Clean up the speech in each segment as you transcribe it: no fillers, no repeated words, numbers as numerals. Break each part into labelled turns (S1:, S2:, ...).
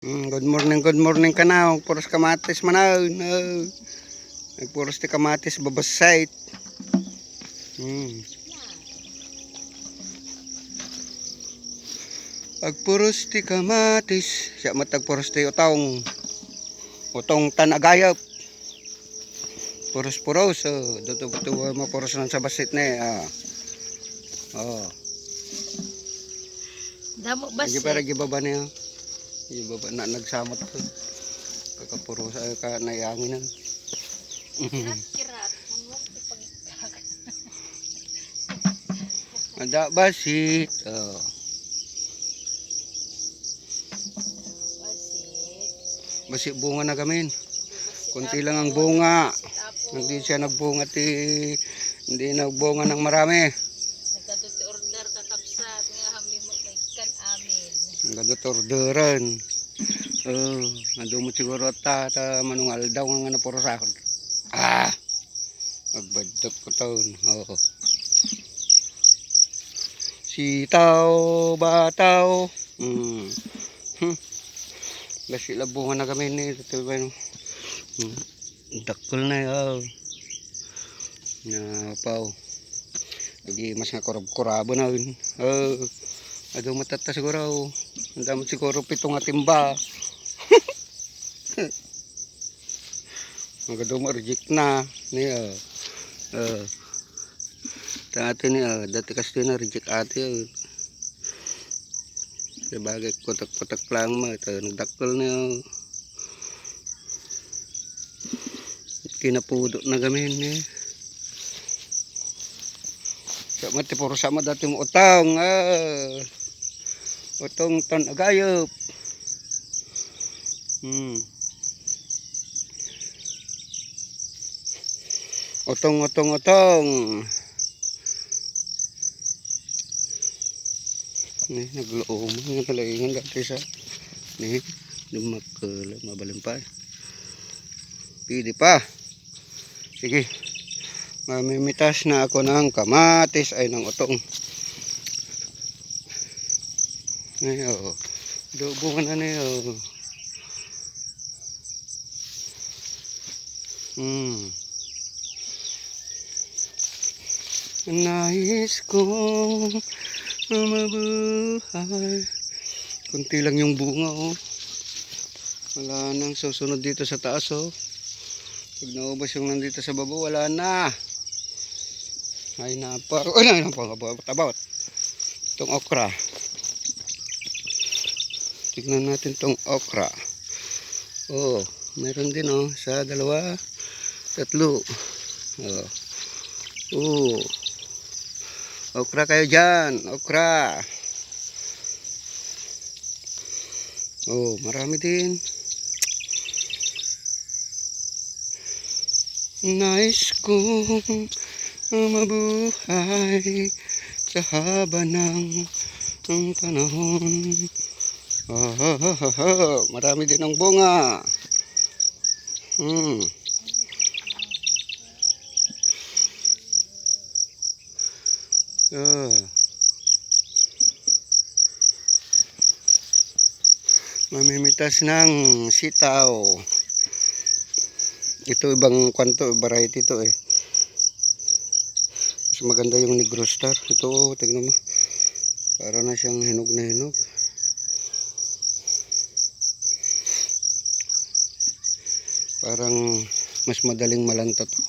S1: Good morning ka na. Puros kamatis manaw. No. Nagpuros ti kamatis babasait. Agpuros ti kamatis. Siya matagpuros ti utong. Utong tanagayap. Puros-puros. Dito mapuros ng sa basit na
S2: Damo basit.
S1: Hindi para gibaba niya. Gibaba na nagsamot ko. Kakapuros ka nayanginan.
S2: Kirat-kirat.
S1: Ada basit.
S2: Basit.
S1: Basit bunga na gamin. Kunti lang ang bunga. Hindi siya nagbunga hindi nagbunga ng marami.
S2: Nagkaduti order kakapsat nga hami mo may kan amin.
S1: Nagkadot orderan. Ando mo siguro ta manungal daw nga napurosakon. Magbadot ko taon. Sitaw, bataw. Basi labungan na kami ni dakol na napaw. Hindi mas nga kurab-kurabo na yun. Ado matata siguro. Ang dami siguro 7 nga timba. Magado mo reject na ni ate ni dati kasi na reject ate. Bagay kotak-kotak lang mo ito nagdakol na kinapudo na gamin eh. Sama ti puro sama dati mo utang utong tan agayop. Utong. Nih nagloom nga kalaingan dati sa nih dumakkel mabalin pa. Pili pa. Sige. Mamimitas na ako ng kamatis ay ng utong. Ay Dubungan na niyo. Nais kong mabuhay. Kunti lang yung bunga Wala nang susunod dito sa taas Pag naubos yung nandito sa baba wala na. Ay naparo. Ay napabot. Itong okra. Tignan natin itong okra. Meron din sa 2, 3. Okra kayo dyan. Okra. Marami din. Nais kong mabuhay sa haba ng panahon. Marami din ang bunga. Mamimitas ng sitaw. Ito ibang variety ito Mas maganda yung Negro Star. Ito tingnan mo. Para na siyang hinog na hinog. Parang mas madaling malanta to.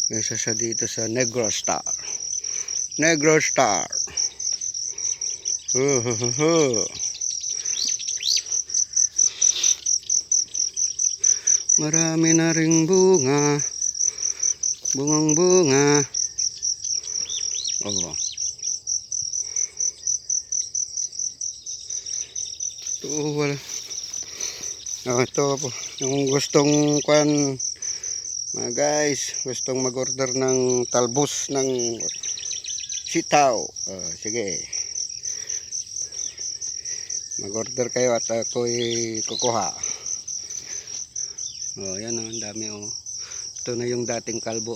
S1: Kaysa sa dito sa Negro Star. Marami na ring bunga. Bunga. Wala. Ito po. Yung gustong mga guys, gustong mag-order ng talbos ng sitaw. Sige. Mag-order kayo at ako'y kukuha. Yan ang dami Ito na yung dating kalbo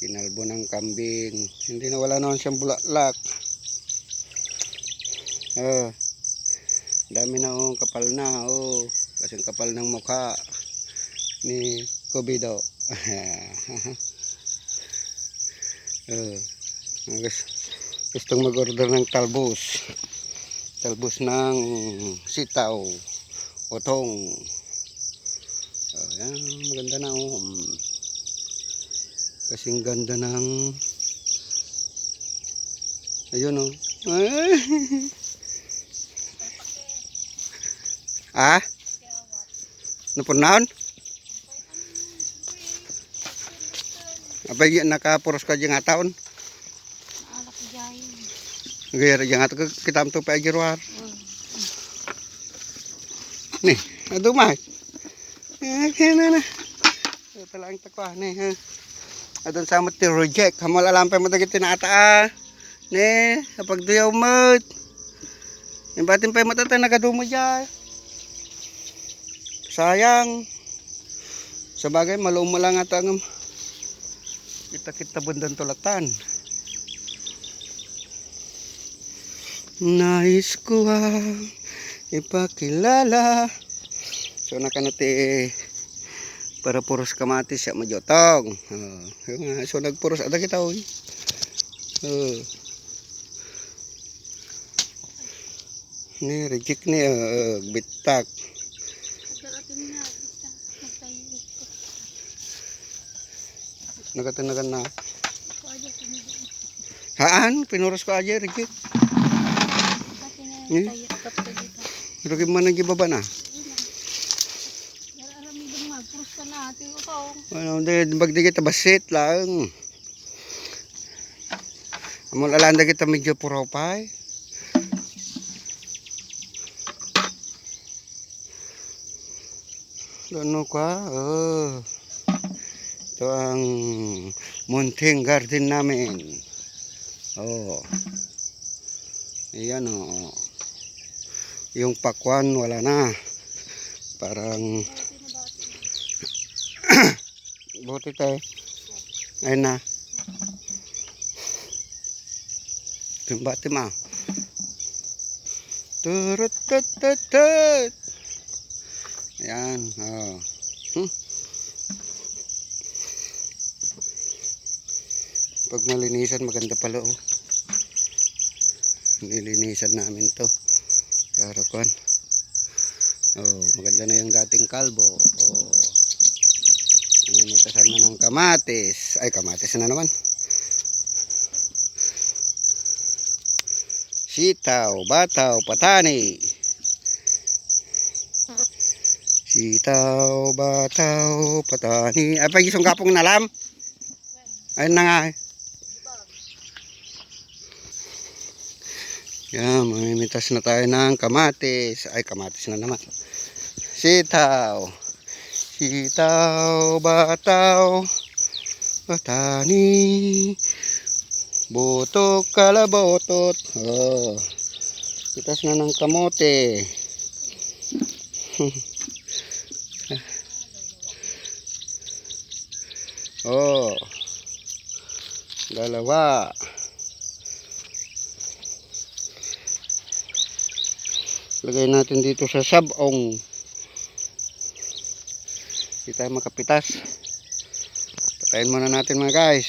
S1: Kinalbo ng kambing. Hindi na wala naman siyang bulaklak. Oh, dami na oh, kapal na oh. Kasing kapal ng mukha ni Kubido. Oh, gustong mag-order ng talbos. Talbos ng sitaw, otong. Oh, yan, maganda na oh. Kasing ganda ng ayun oh. Ah? Napunaon? Abay nakapuros ka dyan nga taon.
S2: Alak jayin.
S1: Gaya dyan nga kita mo pa agiruar. Nih, adumay. Kaya na. Ito lang takwa nih ha. Adun sa mo ti reject. Hamal alam pa mo dagit tinata. Ne, kapag diyaw mo. Imbatin pa mo tatay nagadumo dyan. Sayang. Sa bagay maluma lang ata ng kita bundan tulatan. Nais ko ipakilala. So nakanati para puros kamatis siya majotong. So nagpuros ada kita oy. Ni reject ni bitak. Nakatanagan na. Haan, pinuros ko aja reject. Rugi man ang gibaba na. Ano, bagdi kita basit lang. Amol alanda kita medyo puropay. Ano ka? Oh. Ito ang munting garden namin. Oh. Ayan oh. Yung pakwan wala na. Parang buti tayo. Ayun na. Tumbati ma. Turut tut tut tut. Ayan. Oh. Pag malinisan maganda pala oh. Nilinisan namin to. Karakon. Oh, maganda na yung dating kalbo. Oh. Nanitasan na ng kamatis. Ay, kamatis na naman. Sitaw, bataw, patani. Sitaw, bataw, patani. Ay, pagisong kapong nalam. Ayun na nga. Yan, mamimitas na tayo ng kamatis. Ay, kamatis na naman. Sitaw. Sitaw, bataw, patani. Butok, kalabotot. Oh. Pitas na ng kamote. Oh. Dalawa. Lagay natin dito sa sabong. Hindi tayo makapitas. Patayin muna natin mga guys.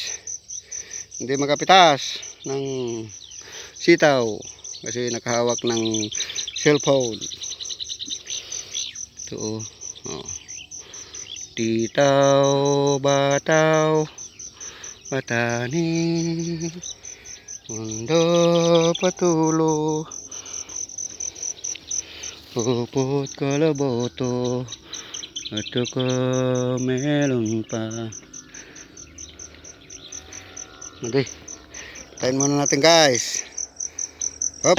S1: Hindi makapitas ng sitaw. Kasi nakahawak ng cellphone. Ito oh. Titaw, bataw, patani. Mundo patulo. Puput kalaboto at ka melon pa. Okay, tayin muna natin guys.